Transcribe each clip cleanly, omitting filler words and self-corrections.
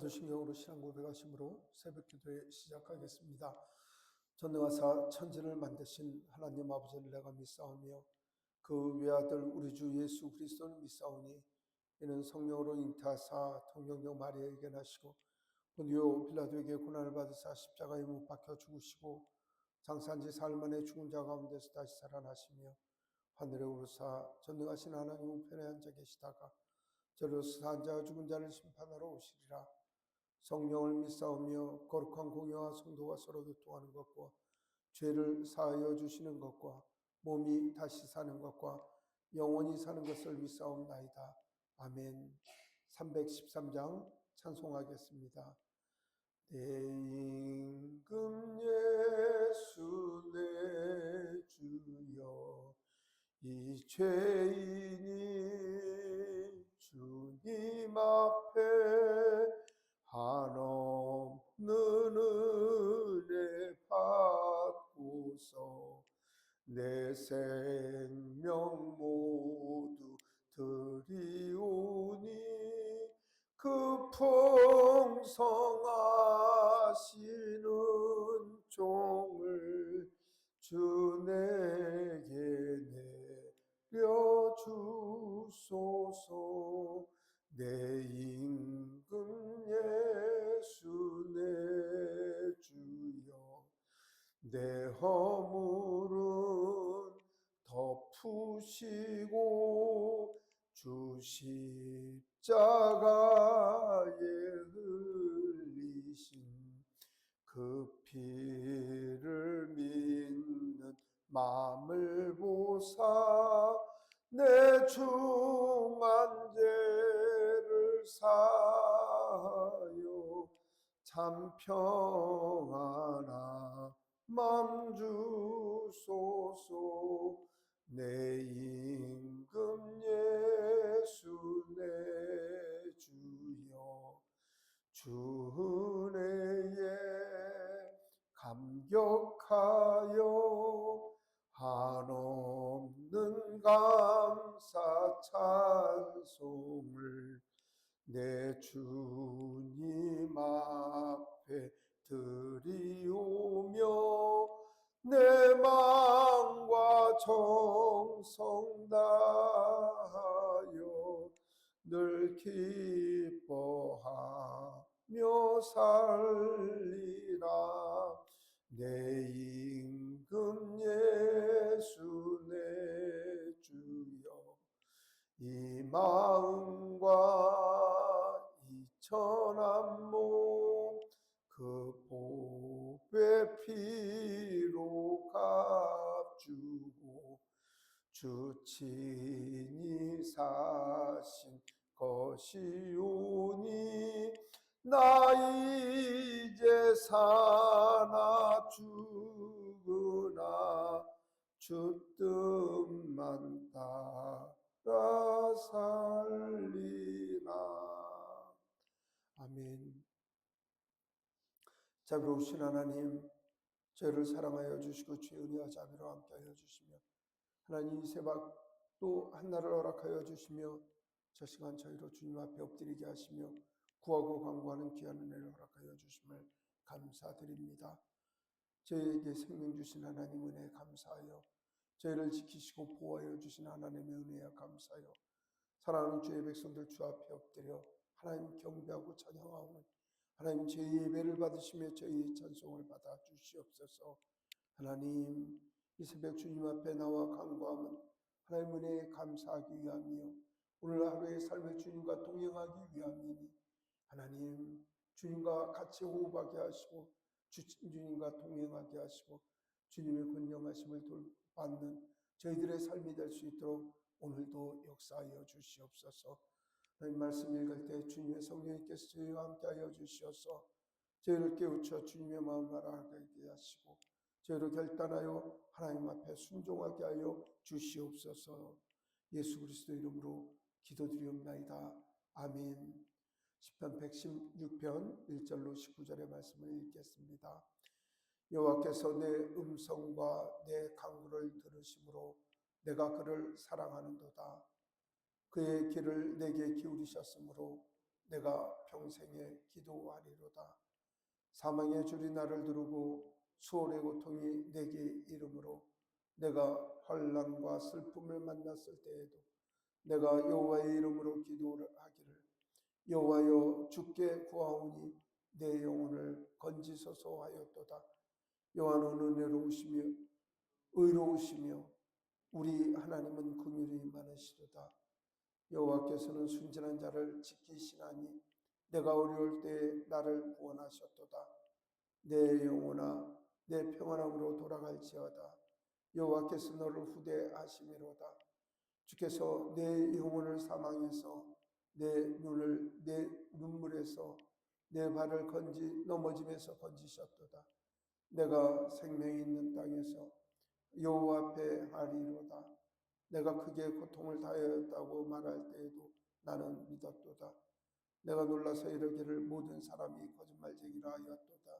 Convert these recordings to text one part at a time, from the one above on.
사도신경으로 신앙 고백하심으로 새벽기도에 시작하겠습니다. 전능하사 천지를 만드신 하나님 아버지를 내가 믿사오며 그 외아들 우리 주 예수 그리스도를 믿사오니 이는 성령으로 잉태하사 통영경 마리아에게 나시고 본디오 빌라도에게 고난을 받으사 십자가에 못 박혀 죽으시고 장사한지 사흘 만에 죽은 자 가운데서 다시 살아나시며 하늘에 오르사 전능하신 하나님 우편에 앉아 계시다가 저로서 산 자와 죽은 자를 심판하러 오시리라. 성령을 믿사오며 거룩한 공회와 성도가 서로 교통하는 것과 죄를 사하여 주시는 것과 몸이 다시 사는 것과 영원히 사는 것을 믿사옵나이다. 아멘. 313장 찬송하겠습니다. 내 임금 예수 내 주여 이 죄인이 주님 앞에 한없는 은혜 받고서 내 생명 모두 드리오니 그 풍성하신 은총을 주 내게 내려주소서. 내 임금 예수 내 주여 내 허물은 덮으시고 주 십자가에 흘리신 그 피를 믿는 마음을 보사 내 중한 죄를 사하여 참 평안한 맘 주소서. 내 임금 예수 내 주여 주 은혜에 감격하여 한없는 감사 찬송을 내 주님 앞에 드리오며 내 마음과 정성 다하여 늘 기뻐하며 살리라. 내 임금 예수 내 주여 이 마음과 이 천한 몸 그 보배 피로 값주고 주 친히 사신 것이오니 나 이제 사나 죽으나 주 뜻만 따라 살리라. 아멘. 자비로우신 하나님, 저희를 사랑하여 주시고 주의 은혜와 자비로 함께하여 주시며 하나님 이 새벽 또 한날을 허락하여 주시며 저 시간 저희로 주님 앞에 엎드리게 하시며 구하고 간구하는 귀한 은혜를 허락하여 주심을 감사드립니다. 저희에게 생명 주신 하나님 은혜에 감사하여 저희를 지키시고 보호하여 주신 하나님의 은혜에 감사하여 사랑하는 주의 백성들 주 앞에 엎드려 하나님 경배하고 찬양하오는 하나님 저희 예배를 받으시며 저희의 찬송을 받아 주시옵소서. 하나님 이 새벽 주님 앞에 나와 간구함은 하나님 은혜에 감사하기 위함이요 오늘 하루의 삶을 주님과 동행하기 위함이니 하나님 주님과 같이 호흡하게 하시고 주님과 동행하게 하시고 주님의 권능하심을 받는 저희들의 삶이 될 수 있도록 오늘도 역사하여 주시옵소서. 하나님 말씀 읽을 때 주님의 성령님께서 저희와 함께하여 주시어서 저희를 깨우쳐 주님의 마음을 알아가게 하시고 저희를 결단하여 하나님 앞에 순종하게 하여 주시옵소서. 예수 그리스도 이름으로 기도드리옵나이다. 아멘. 시편 116편 1절로 19절의 말씀을 읽겠습니다. 여호와께서 내 음성과 내 간구를 들으심으로 내가 그를 사랑하는도다. 그의 귀를 내게 기울이셨으므로 내가 평생에 기도하리로다. 사망의 줄이 나를 두르고 수월의 고통이 내게 이르므로 내가 환난과 슬픔을 만났을 때에도 내가 여호와의 이름으로 기도를 하기를 여호와여 주께 구하오니 내 영혼을 건지소서 하였도다. 여호와는 은혜로우시며 의로우시며 우리 하나님은 긍휼이 많으시도다. 여호와께서는 순전한 자를 지키시나니 내가 어려울 때에 나를 구원하셨도다. 내 영혼아 내 평안함으로 돌아갈지어다. 여호와께서 너를 후대하심이로다. 주께서 내 영혼을 사망에서 내 눈을 내 눈물에서 내 발을 넘어짐에서 건지셨도다. 내가 생명이 있는 땅에서 여호와 앞에 하리로다. 내가 크게 고통을 다하였다고 말할 때에도 나는 믿었도다. 내가 놀라서 이르기를 모든 사람이 거짓말쟁이라 하였도다.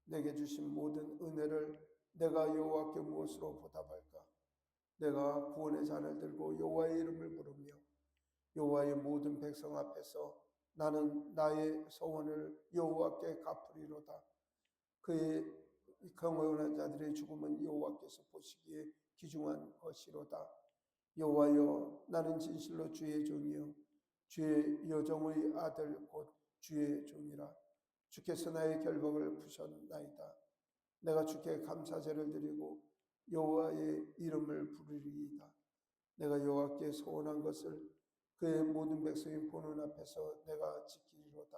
내게 주신 모든 은혜를 내가 여호와께 무엇으로 보답할까? 내가 구원의 잔을 들고 여호와의 이름을 부르며 여호와의 모든 백성 앞에서 나는 나의 소원을 여호와께 갚으리로다. 그의 경건한 자들의 죽음은 여호와께서 보시기에 귀중한 것이로다. 여호와여 나는 진실로 주의 종이요 주의 여종의 아들 곧 주의 종이라. 주께서 나의 결박을 푸셨나이다. 내가 주께 감사제를 드리고 여호와의 이름을 부르리이다. 내가 여호와께 소원한 것을 그의 모든 백성이 보는 앞에서 내가 지키리로다.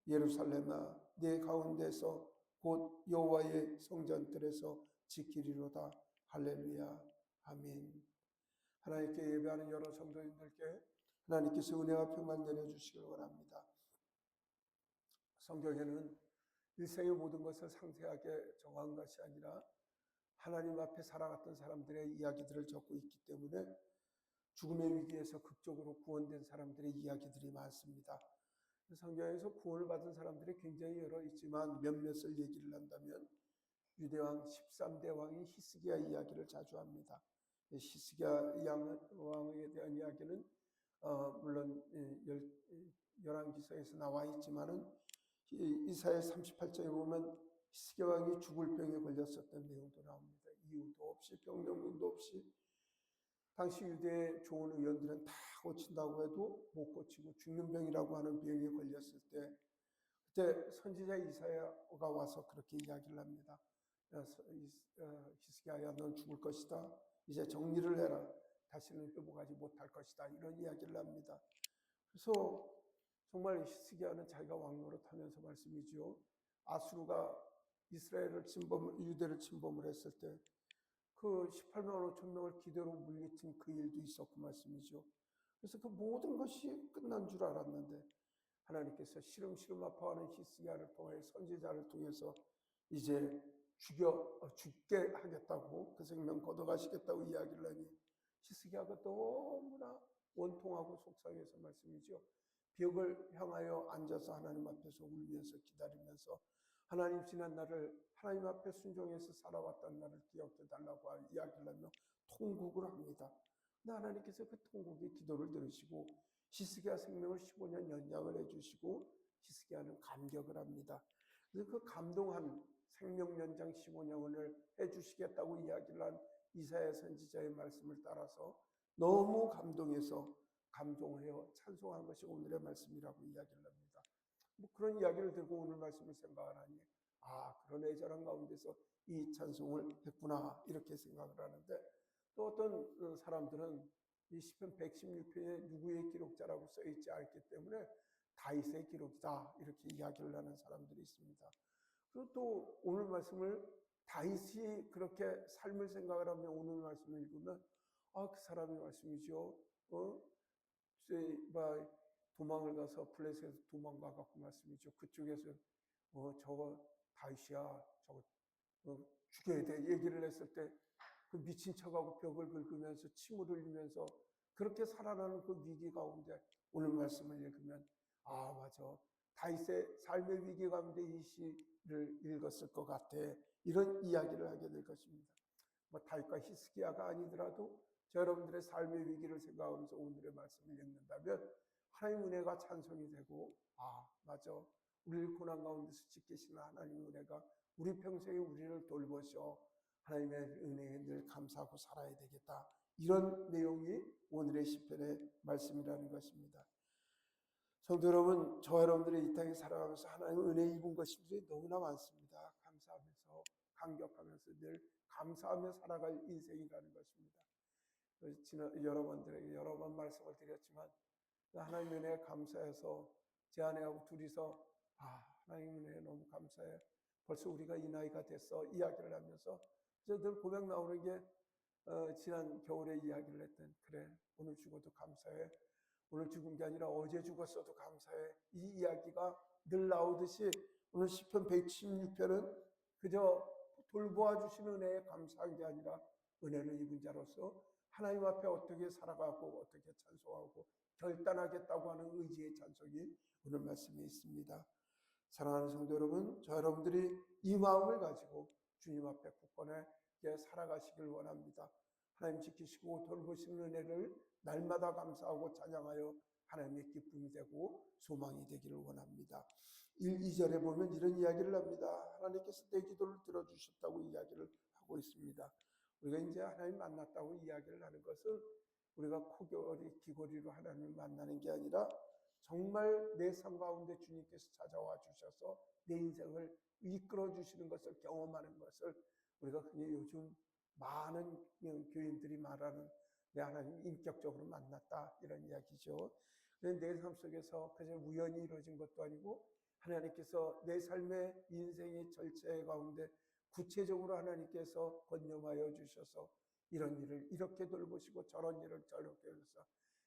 예루살렘아 네 가운데서 곧 여호와의 성전들에서 지키리로다. 할렐루야. 아멘. 하나님께 예배하는 여러 성도님들께 하나님께서 은혜와 평강 내려주시길 원합니다. 성경에는 일생의 모든 것을 상세하게 정한 것이 아니라 하나님 앞에 살아갔던 사람들의 이야기들을 적고 있기 때문에 죽음의 위기에서 극적으로 구원된 사람들의 이야기들이 많습니다. 성경에서 구원을 받은 사람들이 굉장히 여러 있지만 몇몇을 얘기를 한다면 유대왕 13대 왕인 히스기야 이야기를 자주 합니다. 히스기야 왕에 대한 이야기는 물론 열왕기서에서 나와 있지만은 이사야 38장에 보면 히스기야 왕이 죽을 병에 걸렸었던 내용도 나옵니다. 이유도 없이 병명도 없이 당시 유대의 좋은 의원들은 다 고친다고 해도 못 고치고 죽는 병이라고 하는 병에 걸렸을 때 그때 선지자 이사야가 와서 그렇게 이야기를 합니다. 히스기야야 넌 죽을 것이다. 이제 정리를 해라. 다시는 회복하지 못할 것이다. 이런 이야기를 합니다. 그래서 정말 히스기야는 자기가 왕노릇하면서 말씀이죠. 아수르가 이스라엘을 유대를 침범을 했을 때 그 18만 5천 명을 기대로 물리친 그 일도 있었고 말씀이죠. 그래서 그 모든 것이 끝난 줄 알았는데 하나님께서 시름시름 아파하는 히스기야를 통해 선지자를 통해서 이제 죽게 하겠다고 그 생명 걷어가시겠다고 이야기를 하니 히스기야가 너무나 원통하고 속상해서 말씀이죠. 벽을 향하여 앉아서 하나님 앞에서 울면서 기다리면서 하나님 지난 날을 하나님 앞에 순종해서 살아왔던 날을 기억해 달라고 이야기를 하며 통곡을 합니다. 근데 하나님께서 그 통곡의 기도를 들으시고 히스기야 생명을 15년 연장을 해주시고 히스기야는 감격을 합니다. 그래서 그 감동한 생명 연장 15년을 해주시겠다고 이야기를 한 이사야 선지자의 말씀을 따라서 너무 감동하여 찬송한 것이 오늘의 말씀이라고 이야기를 합니다. 뭐 그런 이야기를 들고 오늘 말씀을 생각하니 그런 애절한 가운데서 이 찬송을 했구나 이렇게 생각을 하는데 또 어떤 사람들은 이 시편 116편에 누구의 기록자라고 써있지 않기 때문에 다윗의 기록이다 이렇게 이야기를 하는 사람들이 있습니다. 그리고 또 오늘 말씀을 다윗이 그렇게 삶을 생각을 하며 오늘 말씀을 읽으면 그 사람이 말씀이죠. 도망을 가서 블레셋에서 도망가 갖고 말씀이죠. 그쪽에서 저거 다윗이야 저거 죽여야 돼 얘기를 했을 때 그 미친 척하고 벽을 긁으면서 침을 흘리면서 그렇게 살아나는 그 위기 가운데 오늘 말씀을 읽으면 맞아 다윗의 삶의 위기 가운데 이 시를 읽었을 것 같아 이런 이야기를 하게 될 것입니다. 뭐 다윗과 히스기야가 아니더라도 여러분들의 삶의 위기를 생각하면서 오늘의 말씀을 읽는다면 하나님 은혜가 찬송이 되고, 아, 맞아. 우리를 고난 가운데서 지키시는 하나님 은혜가 우리 평생에 우리를 돌보셔 하나님의 은혜에 늘 감사하고 살아야 되겠다. 이런 내용이 오늘의 시편의 말씀이라는 것입니다. 성도 여러분, 저와 여러분들이 이 땅에 살아가면서 하나님의 은혜 입은 것들이 너무나 많습니다. 감사하면서, 감격하면서 늘 감사하며 살아갈 인생이라는 것입니다. 지난 여러 번들에게 여러 번 말씀을 드렸지만 하나님 은혜에 감사해서 제 아내하고 둘이서 하나님 은혜에 너무 감사해. 벌써 우리가 이 나이가 됐어 이야기를 하면서 늘 고백 나오는 게 지난 겨울에 이야기를 했던 그래 오늘 죽어도 감사해. 오늘 죽은 게 아니라 어제 죽었어도 감사해. 이 이야기가 늘 나오듯이 오늘 시편 116편은 그저 돌보아 주시는 은혜에 감사한 게 아니라 은혜를 입은 자로서 하나님 앞에 어떻게 살아가고 어떻게 찬송하고 결단하겠다고 하는 의지의 찬송이 오늘 말씀에 있습니다. 사랑하는 성도 여러분, 저 여러분들이 이 마음을 가지고 주님 앞에 굳건하게 살아가시길 원합니다. 하나님 지키시고 돌보시는 은혜를 날마다 감사하고 찬양하여 하나님의 기쁨이 되고 소망이 되기를 원합니다. 1, 2절에 보면 이런 이야기를 합니다. 하나님께서 내 기도를 들어주셨다고 이야기를 하고 있습니다. 우리가 이제 하나님 만났다고 이야기를 하는 것은 우리가 코골이 귀걸이로 하나님을 만나는 게 아니라 정말 내 삶 가운데 주님께서 찾아와 주셔서 내 인생을 이끌어 주시는 것을 경험하는 것을 우리가 흔히 요즘 많은 교인들이 말하는 내 하나님 인격적으로 만났다 이런 이야기죠. 그런데 내 삶 속에서 그저 우연히 이루어진 것도 아니고 하나님께서 내 삶의 인생의 절체 가운데 구체적으로 하나님께서 권념하여 주셔서 이런 일을 이렇게 돌보시고 저런 일을 저렇게 해서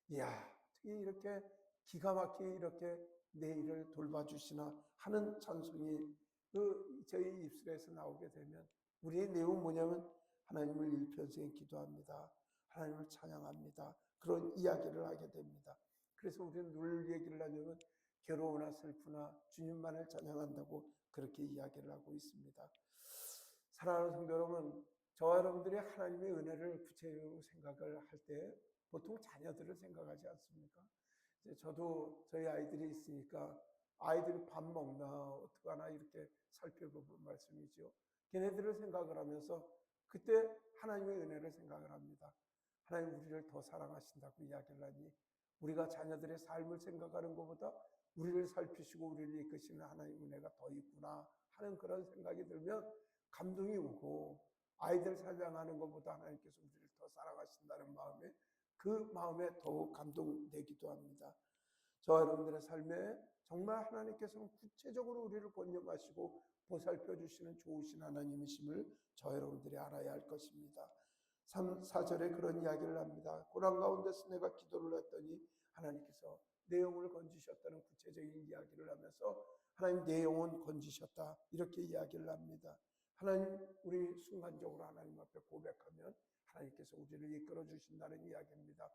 이야 어떻게 이렇게 기가 막히게 이렇게 내 일을 돌봐주시나 하는 찬송이 저희 입술에서 나오게 되면 우리의 내용은 뭐냐면 하나님을 일평생 기도합니다. 하나님을 찬양합니다. 그런 이야기를 하게 됩니다. 그래서 우리는 늘 얘기를 하냐면 괴로우나 슬프나 주님만을 찬양한다고 그렇게 이야기를 하고 있습니다. 사랑하는 성도 여러분, 저와 여러분들이 하나님의 은혜를 구체적으로 생각을 할 때 보통 자녀들을 생각하지 않습니까? 이제 저도 저희 아이들이 있으니까 아이들이 밥 먹나 어떡하나 이렇게 살펴보는 말씀이죠. 걔네들을 생각을 하면서 그때 하나님의 은혜를 생각을 합니다. 하나님 우리를 더 사랑하신다고 이야기를 하니 우리가 자녀들의 삶을 생각하는 것보다 우리를 살피시고 우리를 이끄시는 하나님의 은혜가 더 있구나 하는 그런 생각이 들면 감동이 오고 아이들 사랑하는 것보다 하나님께서 우리를 더 사랑하신다는 마음에 그 마음에 더욱 감동되기도 합니다. 저와 여러분들의 삶에 정말 하나님께서는 구체적으로 우리를 권념하시고 보살펴 주시는 좋으신 하나님이심을 저와 여러분들이 알아야 할 것입니다. 3, 4절에 그런 이야기를 합니다. 고난 가운데서 내가 기도를 했더니 하나님께서 내 영혼을 건지셨다는 구체적인 이야기를 하면서 하나님 내 영혼 건지셨다 이렇게 이야기를 합니다. 하나님 우리 순간적으로 하나님 앞에 고백하면 하나님께서 우리를 이끌어 주신다는 이야기입니다.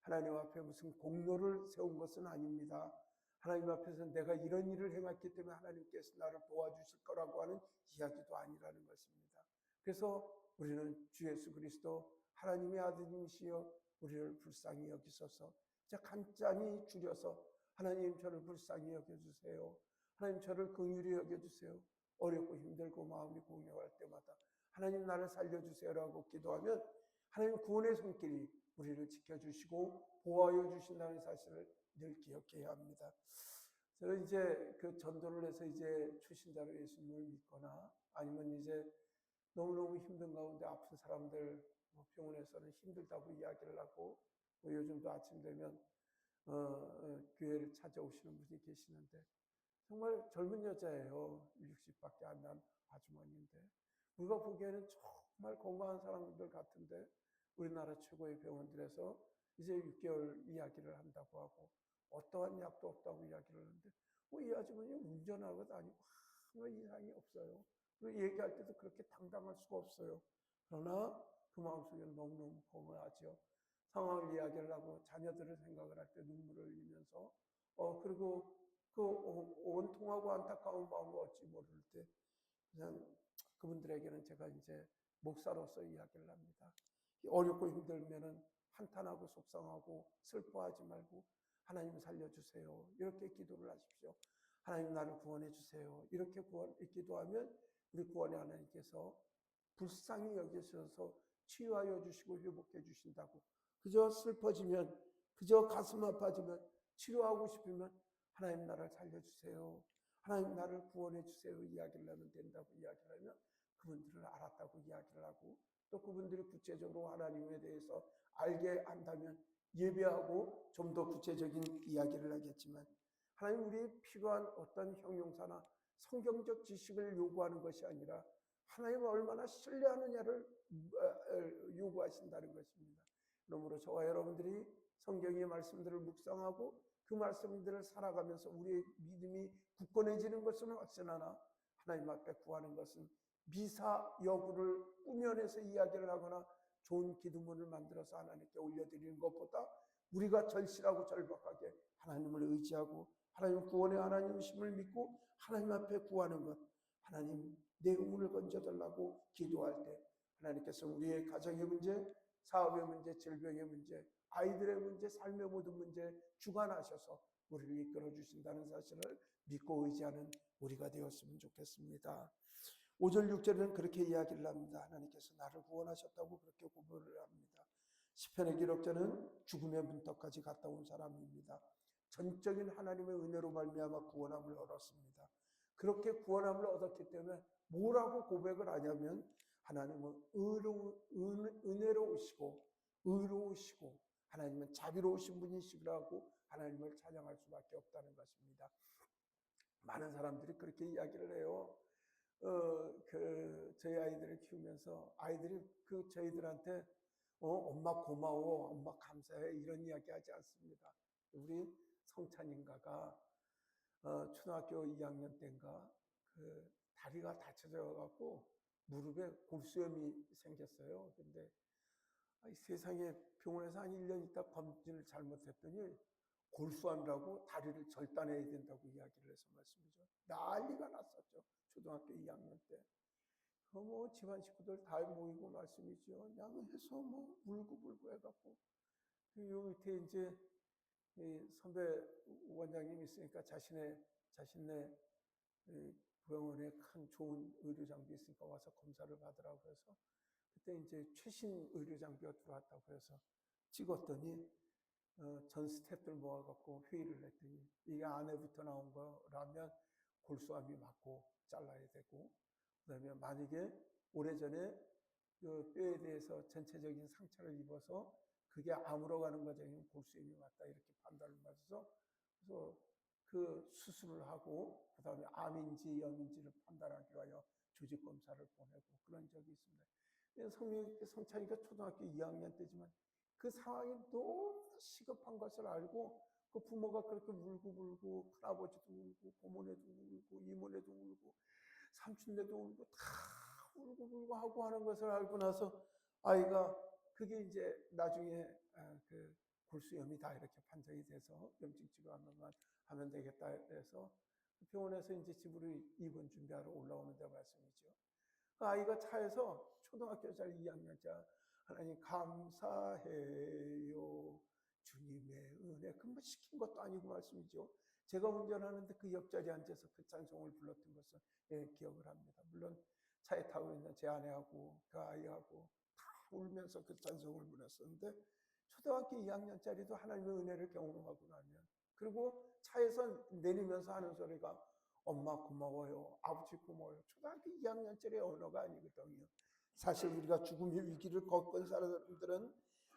하나님 앞에 무슨 공로를 세운 것은 아닙니다. 하나님 앞에서 내가 이런 일을 행했기 때문에 하나님께서 나를 도와주실 거라고 하는 이야기도 아니라는 것입니다. 그래서 우리는 주 예수 그리스도 하나님의 아들님이시여 우리를 불쌍히 여기소서 간단히 줄여서 하나님 저를 불쌍히 여겨주세요. 하나님 저를 긍휼히 여겨주세요. 어렵고 힘들고 마음이 공허할 때마다 하나님 나를 살려주세요라고 기도하면 하나님 구원의 손길이 우리를 지켜주시고 보호하여 주신다는 사실을 늘 기억해야 합니다. 저는 이제 그 전도를 해서 이제 출신자로 예수님을 믿거나 아니면 이제 너무너무 힘든 가운데 아픈 사람들 병원에서는 힘들다고 이야기를 하고 요즘도 아침 되면 교회를 찾아오시는 분이 계시는데 정말 젊은 여자예요. 60밖에 안 난 아주머니인데 우리가 보기에는 정말 건강한 사람들 같은데 우리나라 최고의 병원들에서 이제 6개월 이야기를 한다고 하고 어떠한 약도 없다고 이야기를 하는데 이 아주머니 운전하고 다니고 아무 이상이 없어요. 그리고 얘기할 때도 그렇게 당당할 수가 없어요. 그러나 그 마음속에는 너무너무 공허하죠. 상황을 이야기를 하고 자녀들을 생각을 할 때 눈물을 흘리면서 그리고 그 온통하고 안타까운 마음을 어찌 모를 때 그냥 그분들에게는 제가 이제 목사로서 이야기를 합니다. 어렵고 힘들면은 한탄하고 속상하고 슬퍼하지 말고 하나님 살려주세요. 이렇게 기도를 하십시오. 하나님 나를 구원해 주세요. 이렇게 기도하면 우리 구원의 하나님께서 불쌍히 여기셔서 치유하여 주시고 회복해 주신다고. 그저 슬퍼지면, 그저 가슴 아파지면, 치료하고 싶으면 하나님 나를 살려주세요. 하나님 나를 구원해 주세요. 이야기를 하면 된다고 이야기를 하면 그분들을 알았다고 이야기를 하고, 또 그분들이 구체적으로 하나님에 대해서 알게 한다면 예배하고 좀 더 구체적인 이야기를 하겠지만, 하나님 우리의 필요한 어떤 형용사나 성경적 지식을 요구하는 것이 아니라 하나님을 얼마나 신뢰하느냐를 요구하신다는 것입니다. 그러므로 저와 여러분들이 성경의 말씀들을 묵상하고 그 말씀들을 살아가면서 우리의 믿음이 굳건해지는 것은 확신하나, 하나님 앞에 구하는 것은 미사 여구를 꾸며내서 이야기를 하거나 좋은 기도문을 만들어서 하나님께 올려드리는 것보다 우리가 절실하고 절박하게 하나님을 의지하고 하나님 구원의 하나님이심을 믿고 하나님 앞에 구하는 것, 하나님 내 의문을 건져달라고 기도할 때 하나님께서 우리의 가정의 문제, 사업의 문제, 질병의 문제, 아이들의 문제, 삶의 모든 문제 주관하셔서 우리를 이끌어 주신다는 사실을 믿고 의지하는 우리가 되었으면 좋겠습니다. 5절 6절에는 그렇게 이야기를 합니다. 하나님께서 나를 구원하셨다고 그렇게 고백을 합니다. 시편의 기록자는 죽음의 문턱까지 갔다 온 사람입니다. 전적인 하나님의 은혜로 말미암아 구원함을 얻었습니다. 그렇게 구원함을 얻었기 때문에 뭐라고 고백을 하냐면 하나님은 은혜로우시고 의로우시고 하나님은 자비로우신 분이시라고 하나님을 찬양할 수밖에 없다는 것입니다. 많은 사람들이 그렇게 이야기를 해요. 저희 아이들을 키우면서 아이들이 저희들한테 엄마 고마워, 엄마 감사해 이런 이야기 하지 않습니다. 우리 성찬인가가 초등학교 2학년 때인가 다리가 다쳐져 갖고 무릎에 골수염이 생겼어요. 근데 세상에 병원에서 한 1년 있다 검진을 잘못했더니 골수암이라고 다리를 절단해야 된다고 이야기를 해서 말씀이죠. 난리가 났었죠. 초등학교 2학년 때. 뭐 집안 식구들 다 모이고 말씀이죠. 그냥 해서 뭐 울고 해갖고 요 밑에 이제 선배 원장님이 있으니까 자신의 병원에 큰 좋은 의료 장비 있으니까 와서 검사를 받으라고 해서 그때 이제 최신 의료 장비가 들어왔다고 해서 찍었더니 전 스태프들 모아갖고 회의를 했더니 이게 안에부터 나온 거라면 골수암이 맞고 잘라야 되고, 그다음에 만약에 오래전에 그 뼈에 대해서 전체적인 상처를 입어서 그게 아물어 가는 과정이면 골수염이 맞다 이렇게 판단을 받아서 그래서 그 수술을 하고 그다음에 암인지 염인지를 판단하기 위하여 조직 검사를 보내고 그런 적이 있습니다. 성찬이가 초등학교 2학년 때지만 그 상황이 너무 시급한 것을 알고 그 부모가 그렇게 울고 큰아버지도 울고 고모네도 울고 이모네도 울고 삼촌네도 울고 다 울고 하고 하는 것을 알고 나서 아이가 그게 이제 나중에 그 골수염이다 이렇게 판정이 돼서 염증 치료하면 하면 되겠다 해서 병원에서 이제 집으로 입원 준비하러 올라오는데 말씀이죠. 그 아이가 차에서 초등학교짜리 2학년짜 하나님 감사해요 주님의 은혜 뭐 시킨 것도 아니고 말씀이죠. 제가 운전하는데 그 옆자리에 앉아서 그 찬송을 불렀던 것을 기억을 합니다. 물론 차에 타고 있는 제 아내하고 그 아이하고 다 울면서 그 찬송을 불렀었는데 초등학교 2학년짜리도 하나님의 은혜를 경험하고 나면 그리고 차에서 내리면서 하는 소리가 엄마 고마워요, 아버지 고마워요. 초등학교 2학년짜리 언어가 아니거든요. 사실 우리가 죽음의 위기를 겪은 사람들은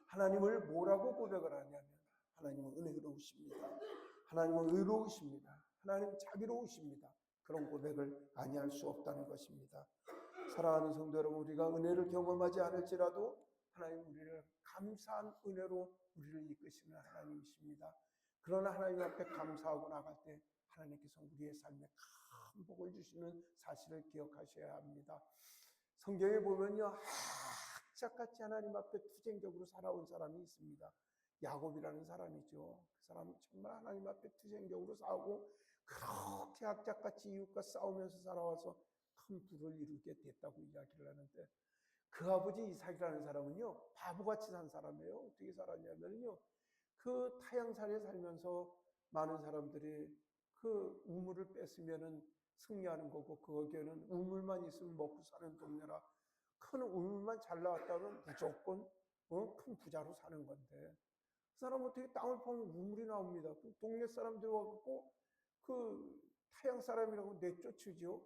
하나님을 뭐라고 고백을 하냐면 하나님은 은혜로우십니다. 하나님은 의로우십니다. 하나님은 자비로우십니다. 그런 고백을 아니할 수 없다는 것입니다. 사랑하는 성도 여러분, 우리가 은혜를 경험하지 않을지라도 하나님 우리를 감사한 은혜로 우리를 이끄시는 하나님이십니다. 그러나 하나님 앞에 감사하고 나갈 때 하나님께서 우리의 삶에 큰 복을 주시는 사실을 기억하셔야 합니다. 성경에 보면요, 악착같이 하나님 앞에 투쟁적으로 살아온 사람이 있습니다. 야곱이라는 사람이죠. 그 사람은 정말 하나님 앞에 투쟁적으로 싸우고 그렇게 악착같이 이웃과 싸우면서 살아와서 큰 부를 이루게 됐다고 이야기를 하는데, 그 아버지 이삭이라는 사람은요 바보같이 산 사람이에요. 어떻게 살았냐면요 그 타향살이에 살면서 많은 사람들이 그 우물을 뺐으면은 승리하는 거고, 거기에는 우물만 있으면 먹고 사는 동네라 큰 우물만 잘 나왔다면 무조건 큰 부자로 사는 건데, 그 사람 어떻게 땅을 파면 우물이 나옵니다. 그 동네 사람들 와갖고 그 타양 사람이라고 내쫓으죠.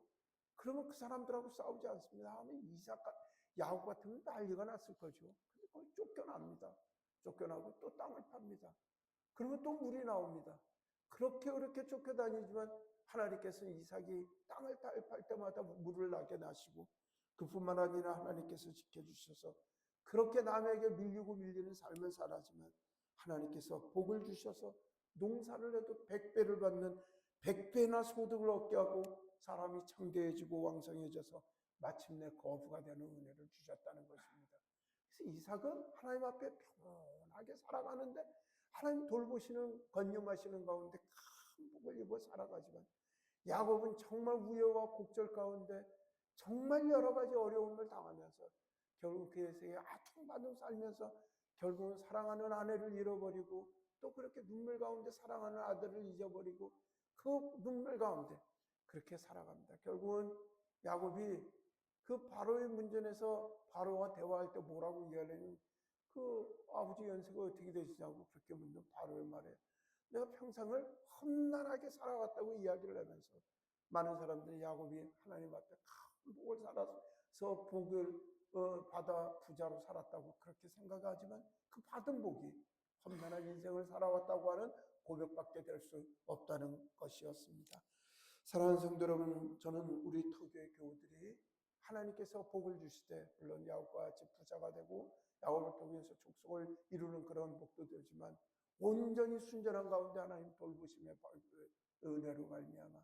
그러면 그 사람들하고 싸우지 않습니다. 아니 이삭 야곱 같으면 난리가 났을 거죠. 근데 거의 쫓겨납니다. 쫓겨나고 또 땅을 팝니다. 그러면 또 물이 나옵니다. 그렇게 그렇게 쫓겨다니지만 하나님께서 이삭이 땅을 팔 때마다 물을 나게 나시고, 그뿐만 아니라 하나님께서 지켜주셔서 그렇게 남에게 밀리고 밀리는 삶을 살았지만 하나님께서 복을 주셔서 농사를 해도 100배를 받는 100배나 소득을 얻게 하고 사람이 창대해지고 왕성해져서 마침내 거부가 되는 은혜를 주셨다는 것입니다. 그래서 이삭은 하나님 앞에 평온하게 살아가는데 하나님 돌보시는 건념하시는 가운데 큰 복을 입어 살아가지만, 야곱은 정말 우여와 곡절 가운데 정말 여러 가지 어려움을 당하면서 결국 그에서의 아퉁바둥 살면서 결국은 사랑하는 아내를 잃어버리고, 또 그렇게 눈물 가운데 사랑하는 아들을 잊어버리고 그 눈물 가운데 그렇게 살아갑니다. 결국은 야곱이 그 바로의 문전에서 바로와 대화할 때 뭐라고 이야기하냐면, 그 아버지 연세가 어떻게 되시냐고 그렇게 묻는 바로의 말에 내가 평생을 험난하게 살아왔다고 이야기를 하면서, 많은 사람들이 야곱이 하나님 앞에 큰 복을 살아서 복을 받아 부자로 살았다고 그렇게 생각하지만, 그 받은 복이 험난한 인생을 살아왔다고 하는 고백밖에 될 수 없다는 것이었습니다. 사랑하는 성도 여러분, 저는 우리 토교의 교우들이 하나님께서 복을 주시되 물론 야곱과 같이 부자가 되고 야곱을 통해서 족속을 이루는 그런 복도 되지만, 온전히 순전한 가운데 하나님 돌보심의 은혜로 말미암아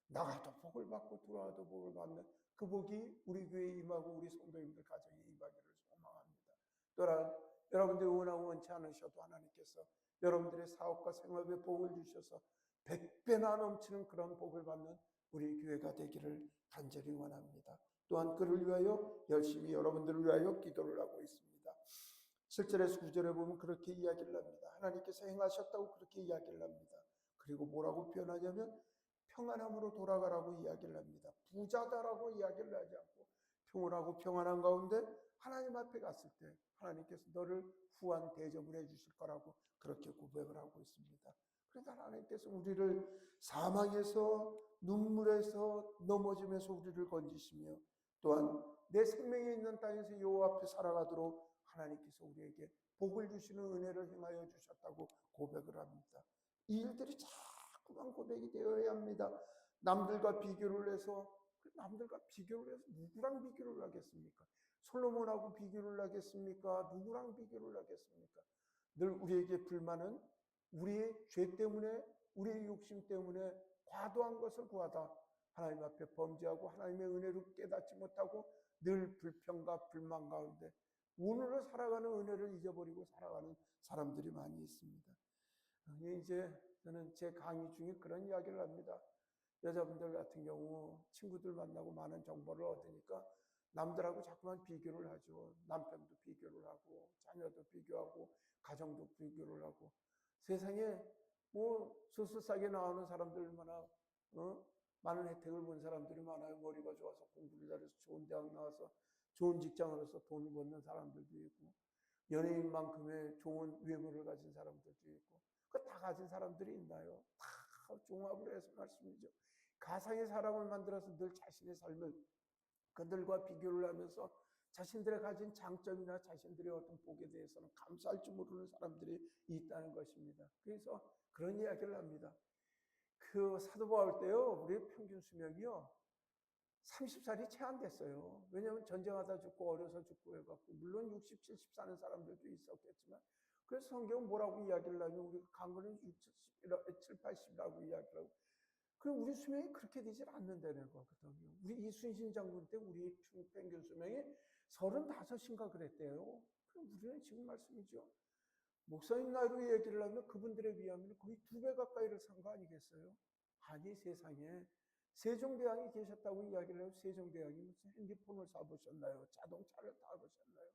나가도 복을 받고 들어와도 복을 받는 그 복이 우리 교회에 임하고 우리 성도님들 가정에 임하기를 소망합니다. 또한 여러분들이 원하고 원치 않으셔도 하나님께서 여러분들의 사업과 생업에 복을 주셔서 100배나 넘치는 그런 복을 받는 우리 교회가 되기를 간절히 원합니다. 또한 그를 위하여 열심히 여러분들을 위하여 기도를 하고 있습니다. 7절에서 9절에 보면 그렇게 이야기를 합니다. 하나님께서 행하셨다고 그렇게 이야기를 합니다. 그리고 뭐라고 표현하냐면 평안함으로 돌아가라고 이야기를 합니다. 부자다라고 이야기를 하지 않고 평온하고 평안한 가운데 하나님 앞에 갔을 때 하나님께서 너를 후한 대접을 해주실 거라고 그렇게 고백을 하고 있습니다. 그러니까 하나님께서 우리를 사망에서 눈물에서 넘어짐에서 우리를 건지시며, 또한 내 생명이 있는 땅에서 여호와 앞에 살아가도록 하나님께서 우리에게 복을 주시는 은혜를 행하여 주셨다고 고백을 합니다. 이 일들이 자꾸만 고백이 되어야 합니다. 남들과 비교를 해서 누구랑 비교를 하겠습니까? 솔로몬하고 비교를 하겠습니까? 누구랑 비교를 하겠습니까? 늘 우리에게 불만은 우리의 죄 때문에, 우리의 욕심 때문에 과도한 것을 구하다 하나님 앞에 범죄하고 하나님의 은혜를 깨닫지 못하고 늘 불평과 불만 가운데 오늘을 살아가는 은혜를 잊어버리고 살아가는 사람들이 많이 있습니다. 이제 저는 제 강의 중에 그런 이야기를 합니다. 여자분들 같은 경우 친구들 만나고 많은 정보를 얻으니까 남들하고 자꾸만 비교를 하죠. 남편도 비교를 하고 자녀도 비교하고 가정도 비교를 하고, 세상에 뭐 소소싸게 나오는 사람들 얼마나 많은 혜택을 본 사람들이 많아요. 머리가 좋아서 공부를 잘해서 좋은 대학 나와서 좋은 직장으로서 돈을 버는 사람들도 있고, 연예인만큼의 좋은 외모를 가진 사람들도 있고, 그 다 가진 사람들이 있나요? 다 종합을 해서 말씀이죠. 가상의 사람을 만들어서 늘 자신의 삶을 그들과 비교를 하면서 자신들의 가진 장점이나 자신들의 어떤 복에 대해서는 감사할 줄 모르는 사람들이 있다는 것입니다. 그래서 그런 이야기를 합니다. 그 사도 바울 때요, 우리의 평균 수명이요 30살이 채 안 됐어요. 왜냐하면 전쟁하다 죽고 어려서 죽고 해갖고, 물론 60, 70 사는 사람들도 있었겠지만, 그래서 성경은 뭐라고 이야기를 하면 우리가 강건은 60, 70, 80이라고 이야기를 하고, 그럼 우리 수명이 그렇게 되질 않는다는 거거든요. 우리 이순신 장군 때 우리 평균 수명이 35인가 그랬대요. 그럼 우리는 지금 말씀이죠. 목사님 나이로 얘기를 하면 그분들에 비하면 거의 2배 가까이를 산 거 아니겠어요? 아니, 세상에 세종대왕이 계셨다고 이야기를 해요. 세종대왕이 무슨 핸드폰을 사보셨나요? 자동차를 타보셨나요?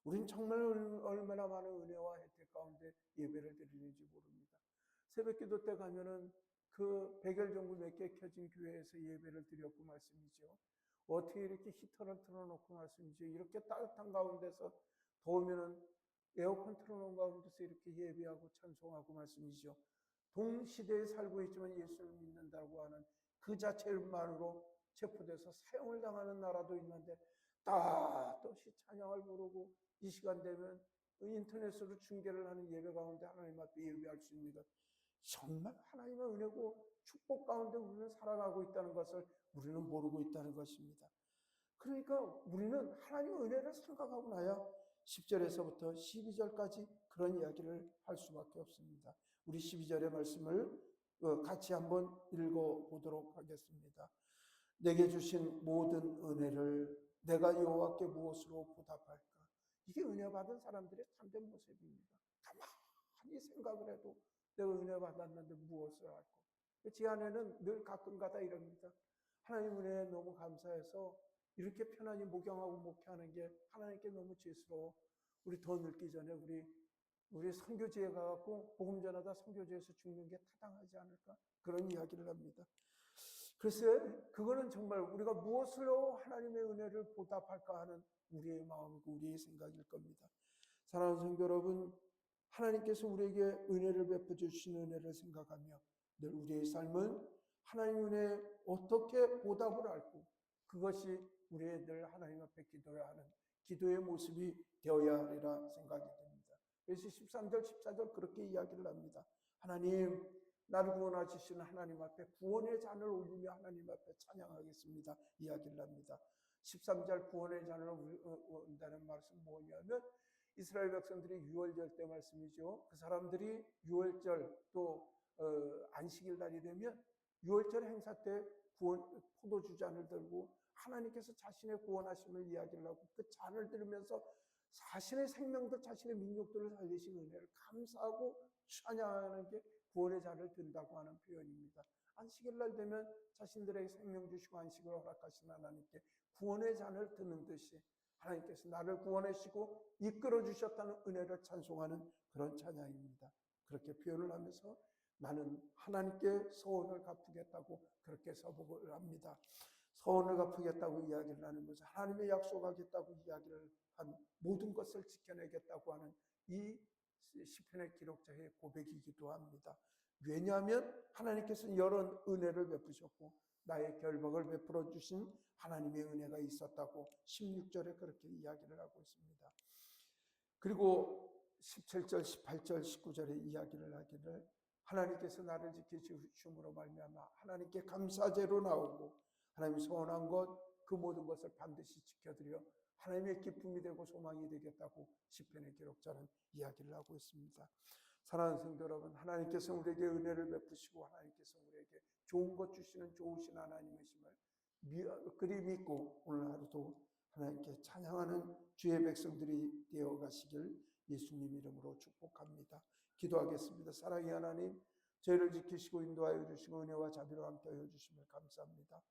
우린 정말 얼마나 많은 은혜와 혜택 가운데 예배를 드리는지 모릅니다. 새벽기도 때 가면은 그 백열전구 몇 개 켜진 교회에서 예배를 드렸고 말씀이죠. 어떻게 이렇게 히터를 틀어놓고 말씀이죠. 이렇게 따뜻한 가운데서 더우면은 에어컨 틀어놓은 가운데서 이렇게 예배하고 찬송하고 말씀이죠. 동시대에 살고 있지만 예수를 믿는다고 하는 그 자체만으로 체포돼서 사형을 당하는 나라도 있는데 따뜻이 찬양을 부르고 이 시간 되면 인터넷으로 중계를 하는 예배 가운데 하나님 앞에 예배할 수 있는 것, 정말 하나님의 은혜고 축복 가운데 우리는 살아가고 있다는 것을 우리는 모르고 있다는 것입니다. 그러니까 우리는 하나님의 은혜를 생각하고 나야 10절에서부터 12절까지 그런 이야기를 할 수밖에 없습니다. 우리 12절의 말씀을 같이 한번 읽어보도록 하겠습니다. 내게 주신 모든 은혜를 내가 여호와께 무엇으로 보답할까? 이게 은혜 받은 사람들의 참된 모습입니다. 가만히 생각을 해도 내가 은혜 받았는데 무엇을 할까? 제 아내는 늘 가끔가다 이럽니다. 하나님 은혜에 너무 감사해서 이렇게 편안히 목양하고 목회하는 게 하나님께 너무 죄스러워. 우리 더 늙기 전에 우리 선교지에 가갖고 복음 전하다 선교지에서 죽는 게 타당하지 않을까? 그런 이야기를 합니다. 글쎄, 그거는 정말 우리가 무엇으로 하나님의 은혜를 보답할까 하는 우리의 마음이고 우리의 생각일 겁니다. 사랑하는 성도 여러분, 하나님께서 우리에게 은혜를 베풀어 주신 은혜를 생각하며 늘 우리의 삶은 하나님 은혜에 어떻게 보답을 할고 그것이 우리의 늘 하나님 앞에 기도해야 하는 기도의 모습이 되어야 하리라 생각이 됩니다. 그래서 13절, 14절 그렇게 이야기를 합니다. 하나님, 나를 구원하시는 하나님 앞에 구원의 잔을 올리며 하나님 앞에 찬양하겠습니다. 이야기를 합니다. 13절 구원의 잔을 온다는 말씀은 뭐냐면 이스라엘 백성들이 유월절 때 말씀이죠. 그 사람들이 유월절 또 안식일날이 되면 유월절 행사 때 포도주 잔을 들고 하나님께서 자신의 구원하심을 이야기를 하고 그 잔을 들으면서 자신의 생명들, 자신의 민족들을 살리신 은혜를 감사하고 찬양하는 게 구원의 잔을 든다고 하는 표현입니다. 안식일날 되면 자신들에게 생명 주시고 안식을 허락하신 하나님께 구원의 잔을 드는 듯이 하나님께서 나를 구원하시고 이끌어 주셨다는 은혜를 찬송하는 그런 찬양입니다. 그렇게 표현을 하면서 나는 하나님께 소원을 갚으겠다고 그렇게 서복을 합니다. 소원을 갚으겠다고 이야기를 하는 것은 하나님의 약속하겠다고 이야기를 한 모든 것을 지켜내겠다고 하는 이 시편의 기록자의 고백이기도 합니다. 왜냐하면 하나님께서는 여러 은혜를 베푸셨고 나의 결박을 베풀어 주신 하나님의 은혜가 있었다고 16절에 그렇게 이야기를 하고 있습니다. 그리고 17절, 18절, 19절에 이야기를 하기를 하나님께서 나를 지키심으로 말미암아 하나님께 감사제로 나오고 하나님이 소원한 것 그 모든 것을 반드시 지켜드려 하나님의 기쁨이 되고 소망이 되겠다고 시편의 기록자는 이야기를 하고 있습니다. 사랑하는 성도 여러분, 하나님께서 우리에게 은혜를 베푸시고 하나님께서 우리에게 좋은 것 주시는 좋으신 하나님이심을 그리 믿고 오늘 하루도 하나님께 찬양하는 주의 백성들이 되어 가시길 예수님 이름으로 축복합니다. 기도하겠습니다. 사랑의 하나님, 저희를 지키시고 인도하여 주시고 은혜와 자비로 함께하여 주심을 감사합니다.